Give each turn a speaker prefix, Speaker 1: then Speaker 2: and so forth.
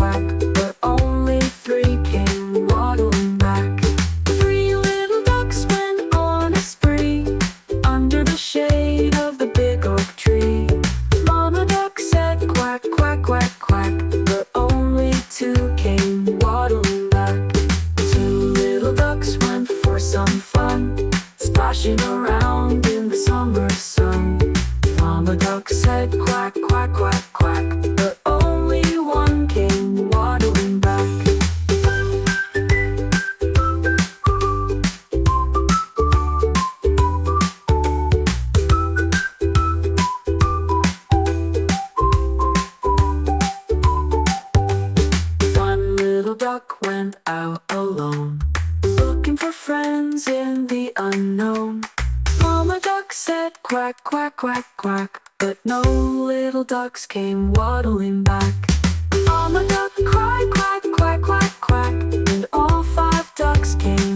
Speaker 1: quack, but only three came waddling back. Three little ducks went on a spree under the shade of the big oak tree. Mama duck said quack, quack, quack, quack, but only two came waddling back. Two little ducks went for some fun, splashing around in the summer sun. Mama duck said quack, quack, quack, quack, but only one came waddling back. One little duck went out alone, looking for friends in the unknown. Mama duck said quack, quack, quack, quack, but no little ducks came waddling back. Mama duck cried quack, quack, quack, quack, and all five ducks came